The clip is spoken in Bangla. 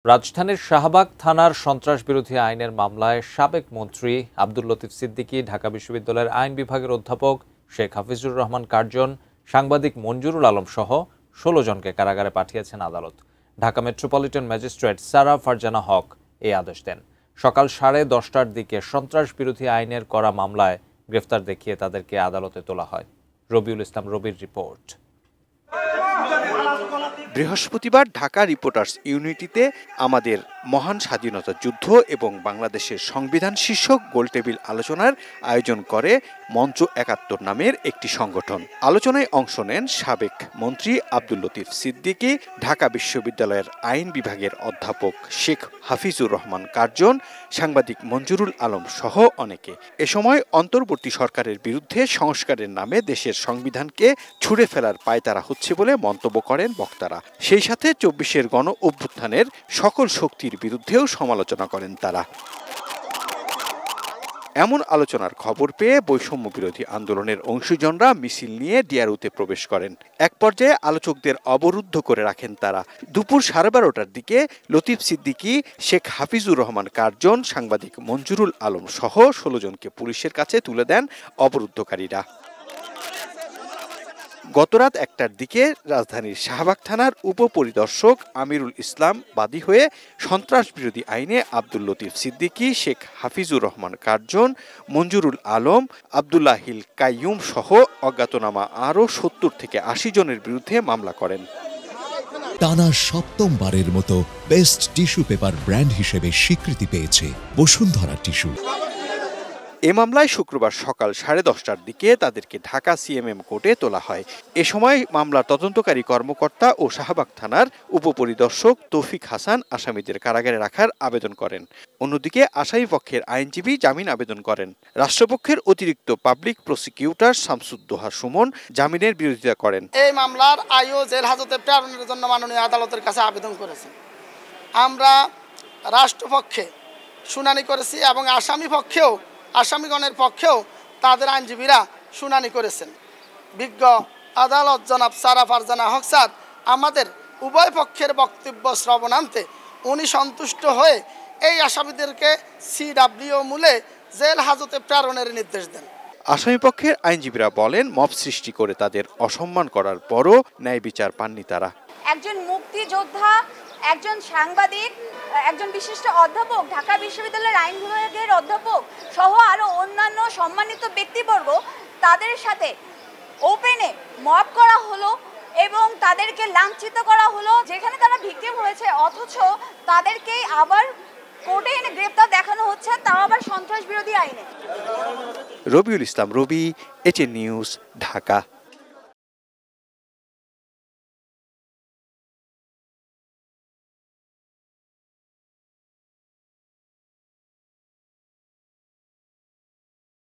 রাজধানীর শাহবাগ থানার সন্ত্রাসবিরোধী আইনের মামলায় সাবেক মন্ত্রী আব্দুল লতিফ সিদ্দিকী, ঢাকা বিশ্ববিদ্যালয়ের আইন বিভাগের অধ্যাপক শেখ হাফিজুর রহমান কার্জন, সাংবাদিক মঞ্জুরুল আলম সহ ১৬ জনকে কারাগারে পাঠিয়েছেন আদালত। ঢাকা মেট্রোপলিটন ম্যাজিস্ট্রেট সারা ফারজানা হক এই আদেশ দেন। সকাল 10:30টার দিকে সন্ত্রাসবিরোধী আইনের করা মামলায় গ্রেফতার দেখিয়ে তাদেরকে আদালতে তোলা হয়। রবিউল ইসলাম রবির রিপোর্ট। বৃহস্পতিবার ঢাকা রিপোর্টার্স ইউনিটিতে আমাদের মহান স্বাধীনতা যুদ্ধ এবং বাংলাদেশের সংবিধান শীর্ষক গোলটেবিল আলোচনার আয়োজন করে মঞ্চ ৭১ নামের একটি সংগঠন। আলোচনায় অংশ নেন সাবেক মন্ত্রী আব্দুল লতিফ সিদ্দিকী, ঢাকা বিশ্ববিদ্যালয়ের আইন বিভাগের অধ্যাপক শেখ হাফিজুর রহমান কার্জন, সাংবাদিক মঞ্জুরুল আলম সহ অনেকে। এ সময় অন্তর্বর্তী সরকারের বিরুদ্ধে সংস্কারের নামে দেশের সংবিধানকে ছুঁড়ে ফেলার পায়তারা হচ্ছে বলে মন্তব্য করেন বক্তারা। সেই সাথে ২৪-এর গণ অভ্যুত্থানের সকল শক্তির বিরুদ্ধেও সমালোচনা করেন তারা। এমন আলোচনার খবর পেয়ে বৈষম্য বিরোধী আন্দোলনের অংশীজনরা মিছিল নিয়ে ডিআরইউতে প্রবেশ করেন। এক পর্যায়ে আলোচকদের অবরুদ্ধ করে রাখেন তারা। দুপুর 12:30টার দিকে লতিফ সিদ্দিকী, শেখ হাফিজুর রহমান কার্জন, সাংবাদিক মঞ্জুরুল আলম সহ ১৬ জনকে পুলিশের কাছে তুলে দেন অবরুদ্ধকারীরা। গতরাত ১টার দিকে রাজধানীর শাহবাগ থানার উপপরিদর্শক আমিরুল ইসলাম বাদী হয়ে সন্ত্রাসবিরোধী আইনে আব্দুল লতিফ সিদ্দিকী, শেখ হাফিজুর রহমান কার্জন, মঞ্জুরুল আলম, আব্দুল্লাহিল কাইয়ুম সহ অজ্ঞাতনামা আরও ৭০ থেকে ৮০ জনের বিরুদ্ধে মামলা করেন। টানা সপ্তমবারের মতো বেস্ট টিস্যু পেপার ব্র্যান্ড হিসেবে স্বীকৃতি পেয়েছে বসুন্ধরা টিস্যু। এ মামলায় শুক্রবার সকাল 10:30টার দিকে তাদেরকে ঢাকা সিএমএম কোর্টে তোলা হয়। এ সময় মামলার তদন্তকারী কর্মকর্তা ও শাহবাগ থানার উপপরিদর্শক তৌফিক হাসান আসামিদের কারাগারে রাখার আবেদন করেন। অন্যদিকে আসামি পক্ষের আইনজীবী জামিন আবেদন করেন। রাষ্ট্রপক্ষের অতিরিক্ত পাবলিক প্রসিকিউটর শামসুদ্দোহা সুমন জামিনের বিরোধিতা করেন। এই মামলার আইও জেল হাজতে প্রেরণের জন্য মাননীয় আদালতের কাছে আবেদন করেছেন। আমরা রাষ্ট্রপক্ষে শুনানি করেছি এবং আসামিগণের পক্ষেও তাদের আইনজীবীরা শুনানি করেছেন। বিজ্ঞ আদালত জনাব সারা ফারজানা হক স্যার আমাদের উভয় পক্ষের বক্তব্য শ্রবণান্তে উনি সন্তুষ্ট হয়ে এই আসামিদেরকে সিডব্লিউ মূলে জেল হাজতে প্রেরণের নির্দেশ দেন। আসামিপক্ষের আইনজীবীরা বলেন, মব সৃষ্টি করে তাদের অসম্মান করার পরও ন্যায় বিচার পাননি তারা। একজন মুক্তিযোদ্ধা, একজন সাংবাদিক, একজন বিশিষ্ট অধ্যাপক, ঢাকা বিশ্ববিদ্যালয়ের আইন বিভাগের অধ্যাপক সহ আরও অন্যান্য সম্মানিত ব্যক্তিবর্গ, তাদের সাথে ওপেনে মব করা হলো এবং তাদেরকে লাঞ্ছিত করা হলো যেখানে তারা ভিকটিম হয়েছে, অথচ তাদেরকেই আবার কোর্টে এনে গ্রেপ্তার দেখানো হচ্ছে, তাও আবার সন্ত্রাস বিরোধী আইনে। রবিউল ইসলাম রবি, এটিএন নিউজ, ঢাকা।